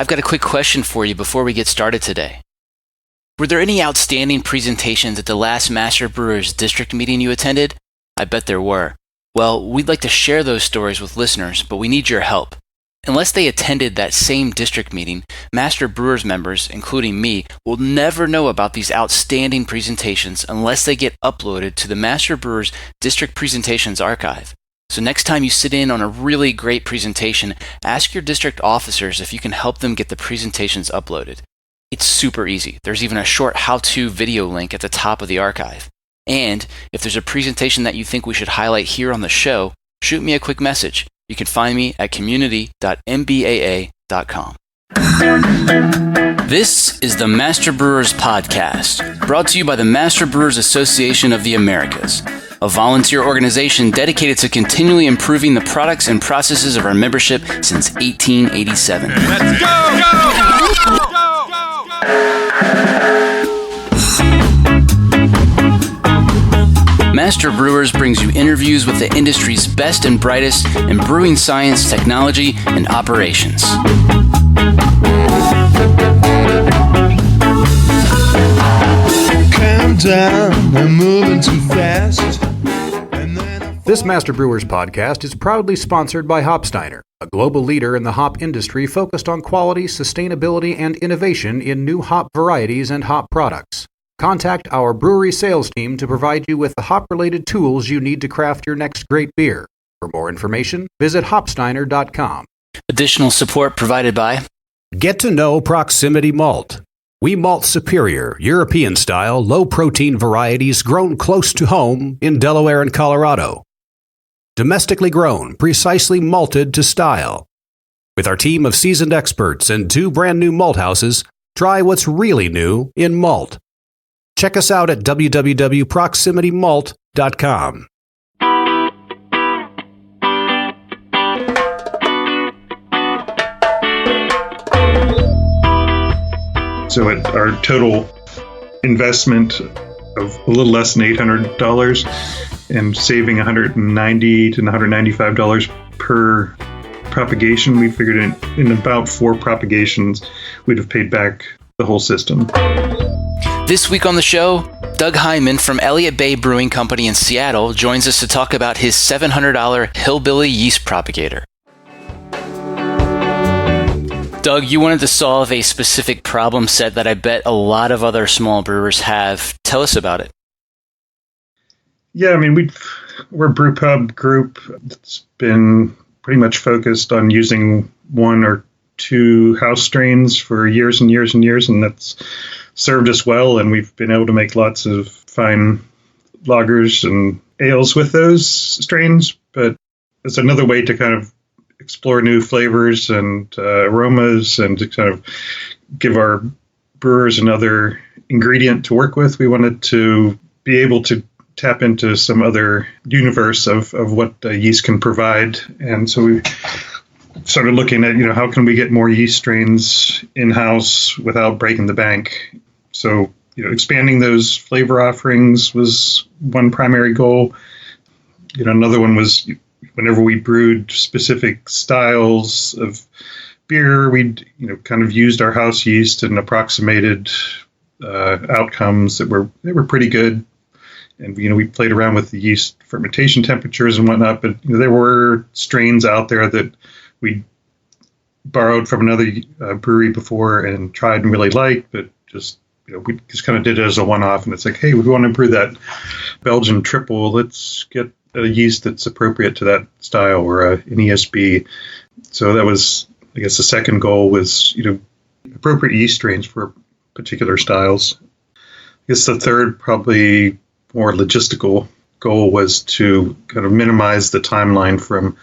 I've got a quick question for you before we get started today. Were there any outstanding presentations at the last Master Brewers district meeting you attended? I bet there were. Well, we'd like to share those stories with listeners, but we need your help. Unless they attended that same district meeting, Master Brewers members, including me, will never know about these outstanding presentations unless they get uploaded to the Master Brewers District Presentations Archive. So next time you sit in on a really great presentation, ask your district officers if you can help them get the presentations uploaded. It's super easy. There's even a short how-to video link at the top of the archive. And if there's a presentation that you think we should highlight here on the show, shoot me a quick message. You can find me at community.mbaa.com. This is the Master Brewers Podcast, brought to you by the Master Brewers Association of the Americas, a volunteer organization dedicated to continually improving the products and processes of our membership since 1887. Let's go! Master Brewers brings you interviews with the industry's best and brightest in brewing science, technology, and operations. Calm down, I'm moving too fast. This Master Brewers podcast is proudly sponsored by Hopsteiner, a global leader in the hop industry focused on quality, sustainability, and innovation in new hop varieties and hop products. Contact our brewery sales team to provide you with the hop-related tools you need to craft your next great beer. For more information, visit hopsteiner.com. Additional support provided by Get to know Proximity Malt. We malt superior, European-style, low-protein varieties grown close to home in Delaware and Colorado. Domestically grown, precisely malted to style. With our team of seasoned experts and 2 brand-new malt houses, try what's really new in malt. Check us out at www.proximitymalt.com. So our total investment of a little less than $800 and saving $190 to $195 per propagation, we figured in about 4 propagations, we'd have paid back the whole system. This week on the show, Doug Hyman from Elliott Bay Brewing Company in Seattle joins us to talk about his $700 Hillbilly yeast propagator. Doug, you wanted to solve a specific problem set that I bet a lot of other small brewers have. Tell us about it. Yeah, I mean, we're a brewpub group that's been pretty much focused on using 1 or 2 house strains for years and years and years, and that's served us well, and we've been able to make lots of fine lagers and ales with those strains, but it's another way to kind of explore new flavors and aromas and to kind of give our brewers another ingredient to work with. We wanted to be able to tap into some other universe of what yeast can provide, and so we started looking at, how can we get more yeast strains in-house without breaking the bank? So, expanding those flavor offerings was one primary goal. Another one was whenever we brewed specific styles of beer, we'd, kind of used our house yeast and approximated outcomes that were pretty good. And, we played around with the yeast fermentation temperatures and whatnot, but there were strains out there that we borrowed from another brewery before and tried and really liked, but just, we just kind of did it as a one-off. And it's like, hey, we want to brew that Belgian triple. Let's get a yeast that's appropriate to that style, or an ESB. So that was, I guess, the second goal was, appropriate yeast strains for particular styles. I guess the third, probably more logistical goal, was to kind of minimize the timeline from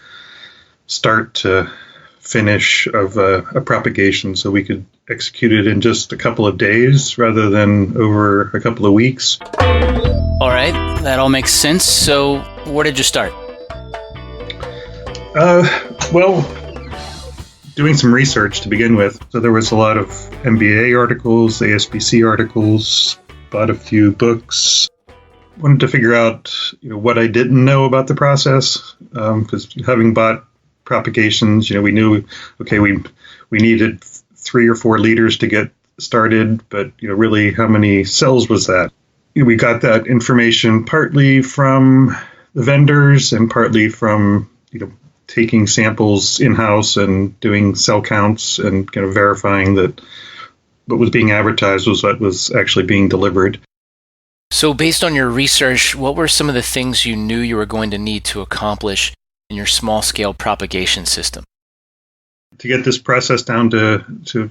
start to finish of a propagation, so we could execute it in just a couple of days rather than over a couple of weeks. All right, that all makes sense. So where did you start? Well, doing some research to begin with. So there was a lot of MBA articles, ASBC articles, bought a few books. Wanted to figure out, what I didn't know about the process, because having bought propagations, we knew, okay, we needed 3 or 4 liters to get started, but really, how many cells was that? We got that information partly from the vendors and partly from taking samples in-house and doing cell counts and kind of verifying that what was being advertised was what was actually being delivered. So based on your research, what were some of the things you knew you were going to need to accomplish in your small-scale propagation system? To get this process down to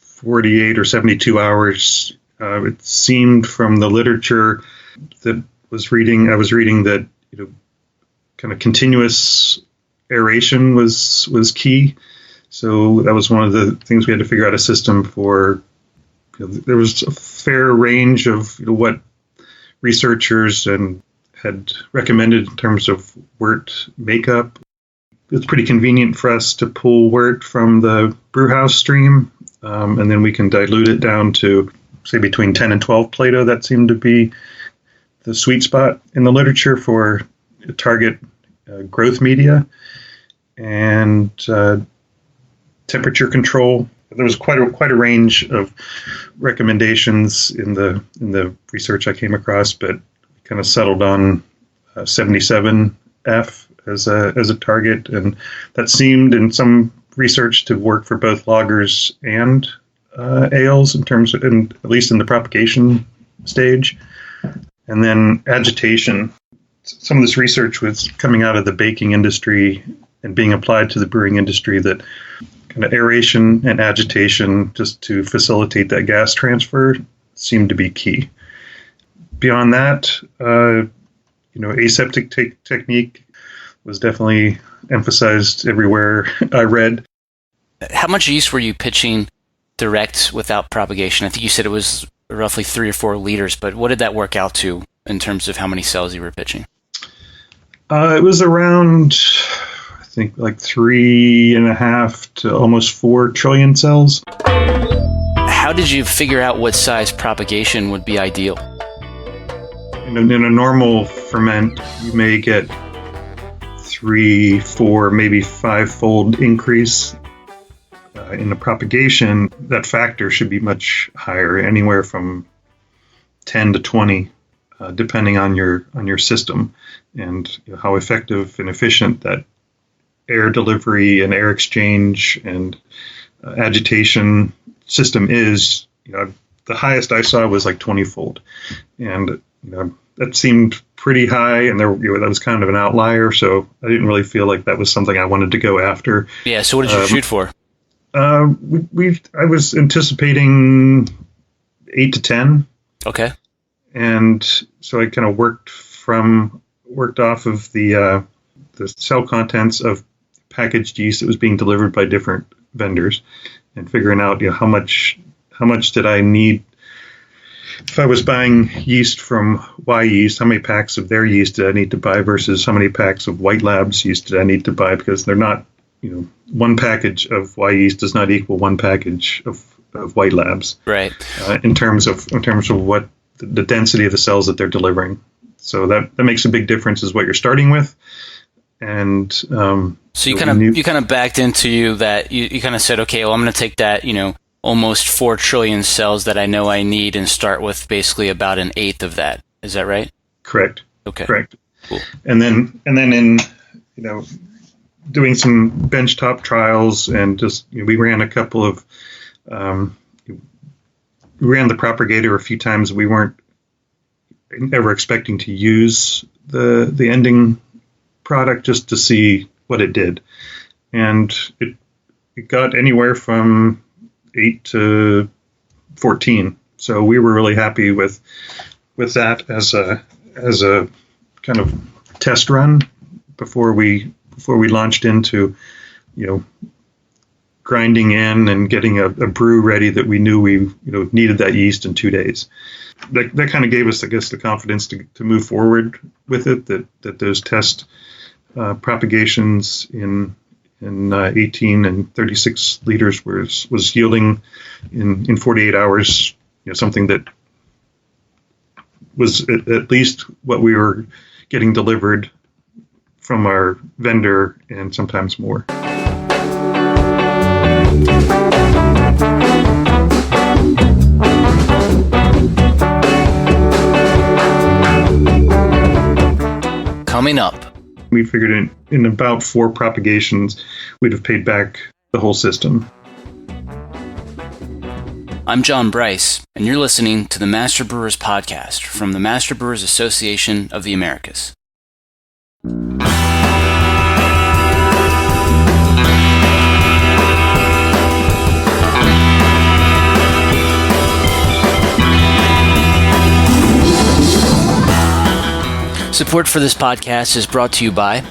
48 or 72 hours, it seemed from the literature that I was reading that kind of continuous aeration was key. So that was one of the things we had to figure out a system for. There was a fair range of what researchers had recommended in terms of wort makeup. It's pretty convenient for us to pull wort from the brewhouse stream, and then we can dilute it down to, say, between 10 and 12 Plato. That seemed to be the sweet spot in the literature for target growth media and temperature control. There was quite a range of recommendations in the research I came across, but kind of settled on 77F as a target, and that seemed in some research to work for both lagers and ales in terms of, at least in the propagation stage. And then agitation. Some of this research was coming out of the baking industry and being applied to the brewing industry, that kind of aeration and agitation, just to facilitate that gas transfer, seemed to be key. Beyond that, aseptic technique was definitely emphasized everywhere I read. How much yeast were you pitching direct without propagation? I think you said it was roughly 3 or 4 liters, but what did that work out to in terms of how many cells you were pitching? It was around, I think, like 3.5 to almost 4 trillion cells. How did you figure out what size propagation would be ideal? In a normal ferment, you may get 3, 4, maybe 5-fold increase. In the propagation, that factor should be much higher, anywhere from 10 to 20, depending on your system and how effective and efficient that air delivery and air exchange and agitation system is. The highest I saw was like 20-fold, and that seemed pretty high, and that was kind of an outlier. So I didn't really feel like that was something I wanted to go after. Yeah. So what did you shoot for? I was anticipating 8 to 10. Okay. And so I kind of worked off of the cell contents of packaged yeast that was being delivered by different vendors, and figuring out how much did I need. If I was buying yeast from Y Yeast, how many packs of their yeast did I need to buy versus how many packs of White Labs yeast did I need to buy, because they're not, one package of Y Yeast does not equal one package of White Labs. Right. In terms of what the density of the cells that they're delivering. So that makes a big difference, is what you're starting with. And so you kind of backed into that. You kind of said, okay, well, I'm going to take that, almost 4 trillion cells that I know I need, and start with basically about 1/8 of that. Is that right? Correct. Okay. Correct. Cool. And then in doing some benchtop trials, and just we ran a couple of we ran the Propagator a few times. We weren't ever expecting to use the ending product, just to see what it did, and it got anywhere from 8 to 14. So we were really happy with that as a kind of test run before we launched into grinding in and getting a brew ready that we knew we needed that yeast in 2 days. That kind of gave us, I guess, the confidence to move forward with it. That those test propagations in 18 and 36 liters was yielding in 48 hours, something that was at least what we were getting delivered from our vendor, and sometimes more. coming up. We figured in about 4 propagations, we'd have paid back the whole system. I'm John Bryce, and you're listening to the Master Brewers podcast from the Master Brewers Association of the Americas. Support for this podcast is brought to you by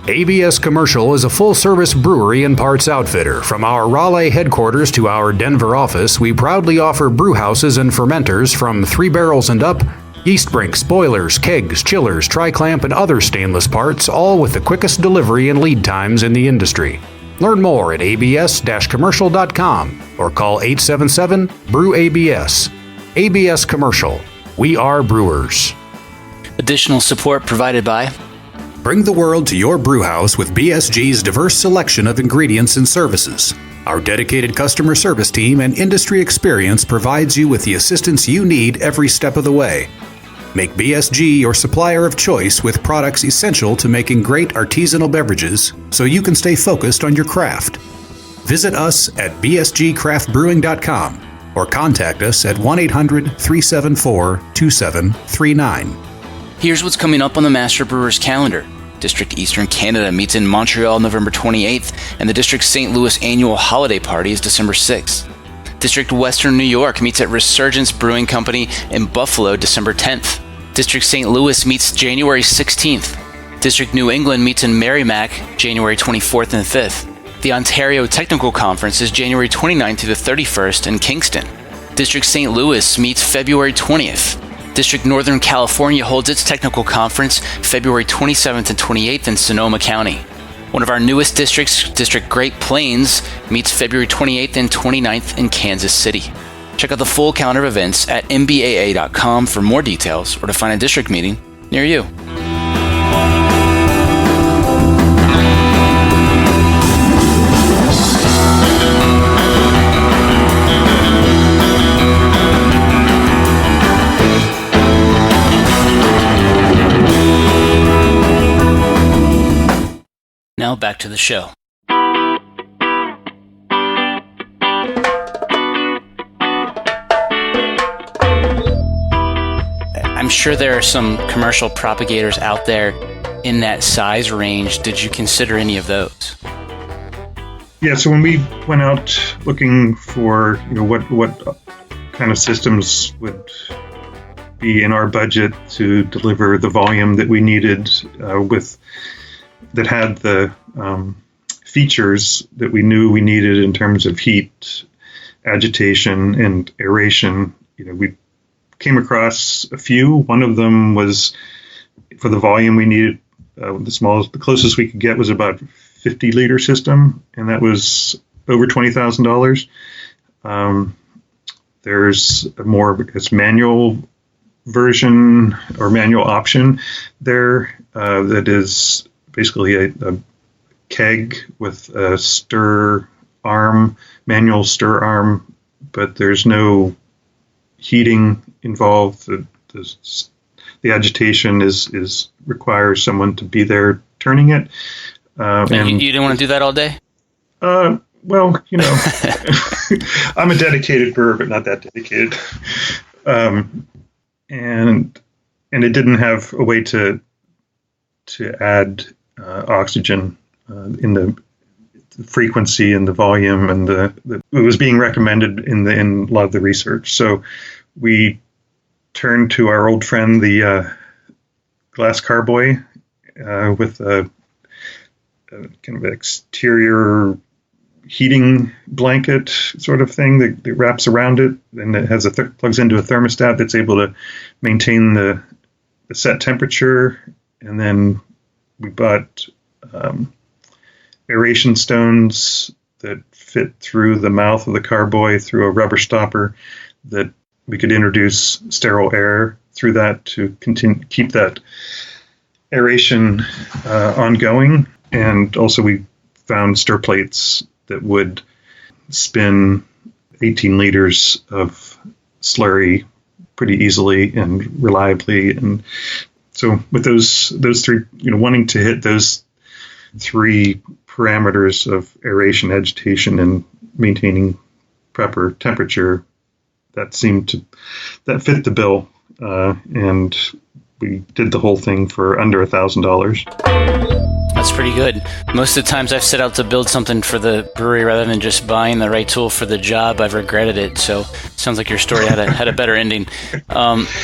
ABS Commercial is a full-service brewery and parts outfitter. From our Raleigh headquarters to our Denver office, we proudly offer brew houses and fermenters from 3 barrels and up, yeast brinks, boilers, kegs, chillers, tri-clamp, and other stainless parts, all with the quickest delivery and lead times in the industry. Learn more at abs-commercial.com or call 877-BREW-ABS. ABS Commercial. We are brewers. additional support provided by Bring the world to your brewhouse with BSG's diverse selection of ingredients and services. Our dedicated customer service team and industry experience provides you with the assistance you need every step of the way. Make BSG your supplier of choice with products essential to making great artisanal beverages so you can stay focused on your craft. Visit us at bsgcraftbrewing.com or contact us at 1-800-374-2739. Here's what's coming up on the Master Brewers calendar. District Eastern Canada meets in Montreal November 28th, and the District St. Louis annual holiday party is December 6th. District Western New York meets at Resurgence Brewing Company in Buffalo December 10th. District St. Louis meets January 16th. District New England meets in Merrimack January 24th and 5th. The Ontario Technical Conference is January 29th to the 31st in Kingston. District St. Louis meets February 20th. District Northern California holds its technical conference February 27th and 28th in Sonoma County. One of our newest districts, District Great Plains, meets February 28th and 29th in Kansas City. Check out the full calendar of events at mbaa.com for more details or to find a district meeting near you. Now back to the show. I'm sure there are some commercial propagators out there in that size range. Did you consider any of those? Yeah, so when we went out looking for, what kind of systems would be in our budget to deliver the volume that we needed that had the features that we knew we needed in terms of heat, agitation, and aeration. We came across a few. One of them was for the volume we needed. The closest we could get was about 50-liter system, and that was over $20,000. There's it's manual version or manual option there that is basically a keg with a manual stir arm, but there's no heating involved. The agitation requires someone to be there turning it. And you didn't want to do that all day? Well, I'm a dedicated brewer, but not that dedicated. And it didn't have a way to add oxygen in the frequency and the volume, and it was being recommended in a lot of the research. So we turned to our old friend, the glass carboy, with a kind of exterior heating blanket sort of thing that wraps around it, and it has plugs into a thermostat that's able to maintain the set temperature. And then we bought aeration stones that fit through the mouth of the carboy through a rubber stopper that we could introduce sterile air through that to keep that aeration ongoing. And also we found stir plates that would spin 18 liters of slurry pretty easily and reliably. And So with those three, wanting to hit those three parameters of aeration, agitation, and maintaining proper temperature, that fit the bill, and we did the whole thing for under $1,000. That's pretty good. Most of the times I've set out to build something for the brewery rather than just buying the right tool for the job, I've regretted it. So sounds like your story had a better ending.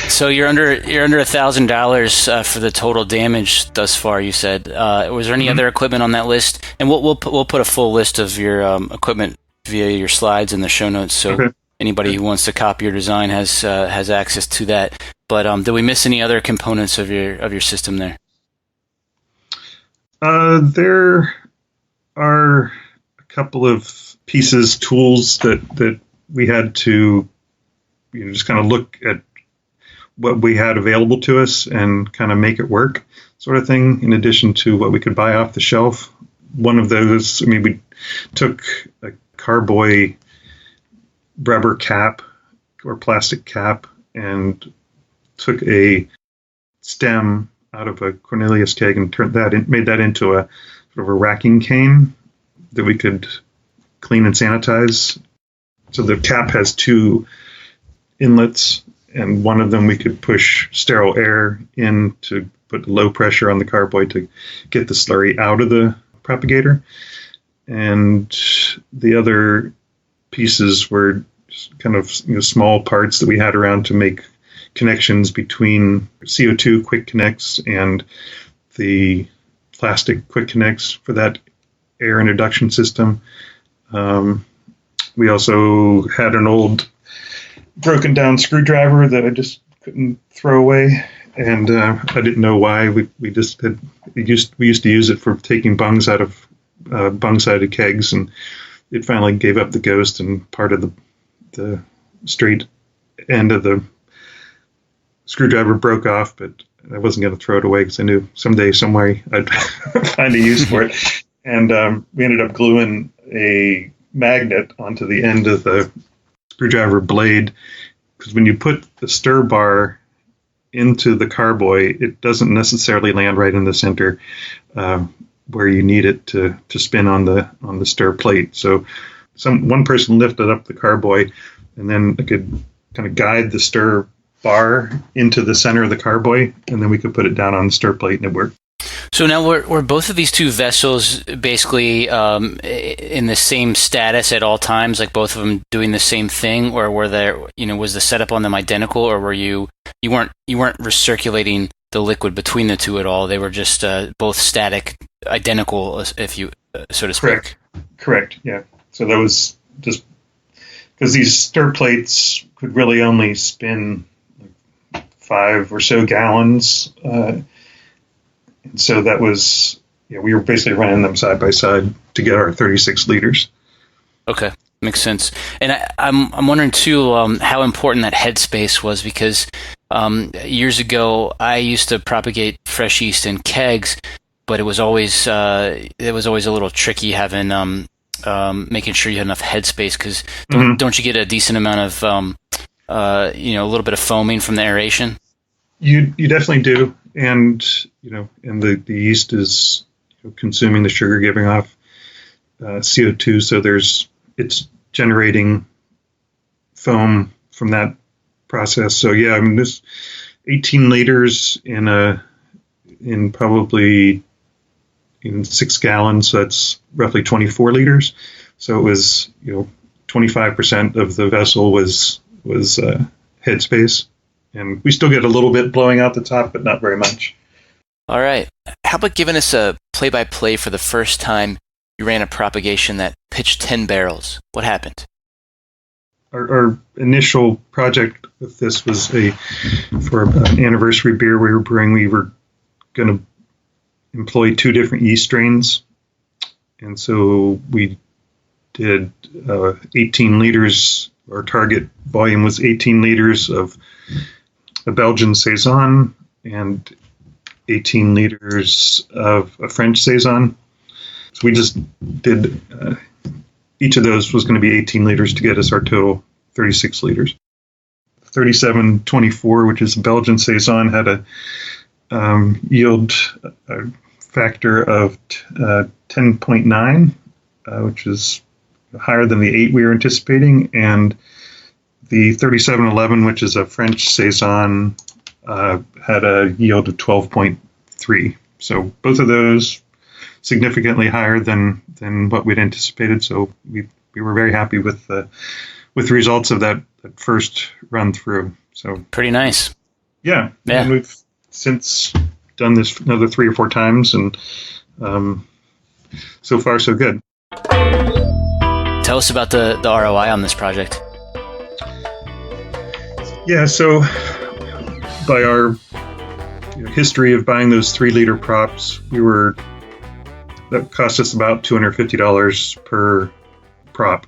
So you're under $1,000 for the total damage thus far, you said. Was there any other equipment on that list? And we'll put a full list of your equipment via your slides in the show notes. So okay. Anybody who wants to copy your design has access to that. But did we miss any other components of your system there? There are a couple of tools that we had to just kind of look at what we had available to us and kind of make it work, sort of thing, in addition to what we could buy off the shelf. One of those, we took a carboy rubber cap or plastic cap and took a stem out of a Cornelius keg and made that into a sort of a racking cane that we could clean and sanitize. So the cap has two inlets, and one of them we could push sterile air in to put low pressure on the carboy to get the slurry out of the propagator. And the other pieces were kind of small parts that we had around to make connections between CO2 quick connects and the plastic quick connects for that air introduction system. We also had an old broken down screwdriver that I just couldn't throw away, and I didn't know why. We used to use it for taking bungs out of bung-sided kegs, and it finally gave up the ghost, and part of the straight end of the screwdriver broke off, but I wasn't going to throw it away because I knew someday, somewhere, I'd find a use for it. And we ended up gluing a magnet onto the end of the screwdriver blade, because when you put the stir bar into the carboy, it doesn't necessarily land right in the center where you need it to spin on the stir plate. So one person lifted up the carboy, and then I could kind of guide the stir bar into the center of the carboy, and then we could put it down on the stir plate, and it worked. So now were both of these two vessels basically in the same status at all times, like both of them doing the same thing, or were there, was the setup on them identical, or were you weren't recirculating the liquid between the two at all? They were just both static, identical, if you so to speak. Correct. Yeah. So that was just because these stir plates could really only spin 5 or so gallons. And so that was, we were basically running them side by side to get our 36 liters. Okay, makes sense. And I'm wondering too how important that headspace was, because years ago I used to propagate fresh yeast in kegs, but it was always a little tricky having making sure you had enough headspace, because don't you get a decent amount of a little bit of foaming from the aeration? You definitely do, and and the yeast is consuming the sugar, giving off CO2, so it's generating foam from that process. So this 18 liters in probably 6 gallons, so that's roughly 24 liters. So it was 25% of the vessel was headspace. And we still get a little bit blowing out the top, but not very much. All right. How about giving us a play-by-play for the first time you ran a propagation that pitched 10 barrels? What happened? Our initial project with this was for an anniversary beer we were brewing. We were going to employ 2 different yeast strains. And so we did 18 liters. Our target volume was 18 liters of a Belgian Saison and 18 liters of a French Saison. So we just did, each of those was going to be 18 liters to get us our total 36 liters. 3724, which is a Belgian Saison, had yield a factor of 10.9, which is higher than the 8 we were anticipating, and the 3711, which is a French Saison, had a yield of 12.3. So both of those significantly higher than what we'd anticipated. So we were very happy with the results of that first run through. So pretty nice. Yeah. And we've since done this another 3 or 4 times, and so far so good. Tell us about the ROI on this project. Yeah, so by our history of buying those 3-liter props, that cost us about $250 per prop.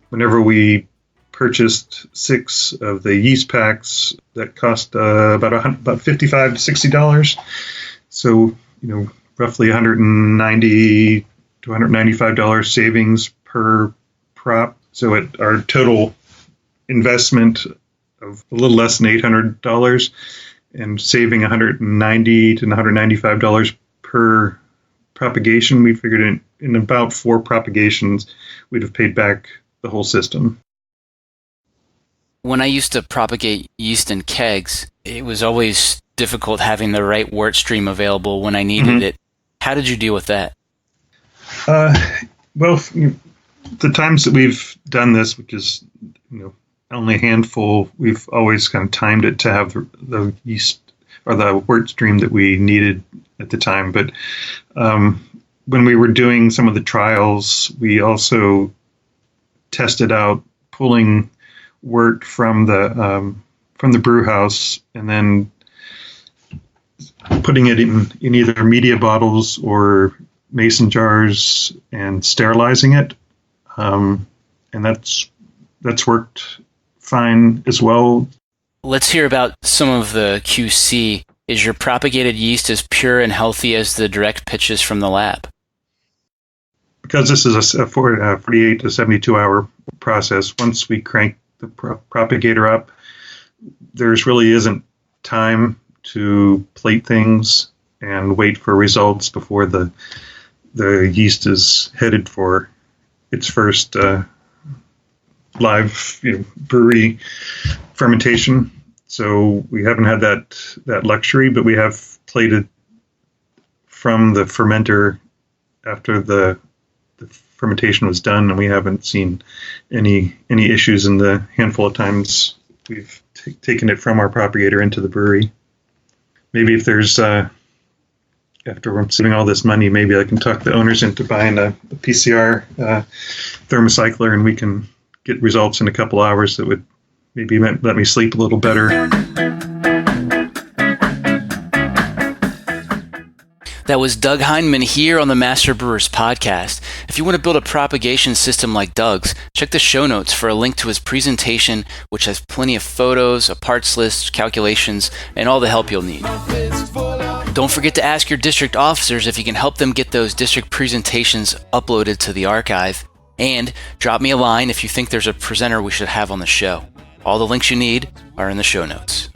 Whenever we purchased 6 of the yeast packs, that cost about $55 to $60. So roughly $190 to $195 savings per prop. So our total investment of a little less than $800 and saving $190 to $195 per propagation, we figured in about 4 propagations, we'd have paid back the whole system. When I used to propagate yeast in kegs, it was always difficult having the right wort stream available when I needed it. How did you deal with that? Well, the times that we've done this, which is only a handful, we've always kind of timed it to have the yeast or the wort stream that we needed at the time. But when we were doing some of the trials, we also tested out pulling wort from the brew house and then putting it in either media bottles or mason jars and sterilizing it, and that's worked fine as well. Let's hear about some of the QC. Is your propagated yeast as pure and healthy as the direct pitches from the lab? Because this is a 48 to 72 hour process, once we crank the propagator up, there's really isn't time to plate things and wait for results before the yeast is headed for its first live brewery fermentation. So we haven't had that luxury, but we have plated from the fermenter after the fermentation was done, and we haven't seen any issues in the handful of times we've taken it from our propagator into the brewery. Maybe if there's after we're saving all this money, maybe I can talk the owners into buying a PCR thermocycler, and we can get results in a couple hours that would maybe let me sleep a little better. That was Doug Heineman here on the Master Brewers podcast. If you want to build a propagation system like Doug's, check the show notes for a link to his presentation, which has plenty of photos, a parts list, calculations, and all the help you'll need. Don't forget to ask your district officers if you can help them get those district presentations uploaded to the archive. And drop me a line if you think there's a presenter we should have on the show. All the links you need are in the show notes.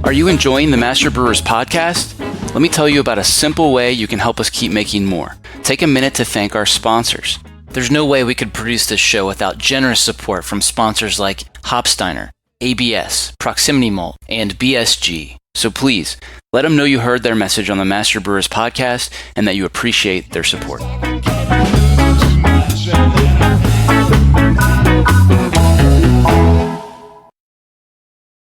Are you enjoying the Master Brewers podcast? Let me tell you about a simple way you can help us keep making more. Take a minute to thank our sponsors. There's no way we could produce this show without generous support from sponsors like Hopsteiner, ABS, Proximity Malt, and BSG. So please, let them know you heard their message on the Master Brewers podcast and that you appreciate their support.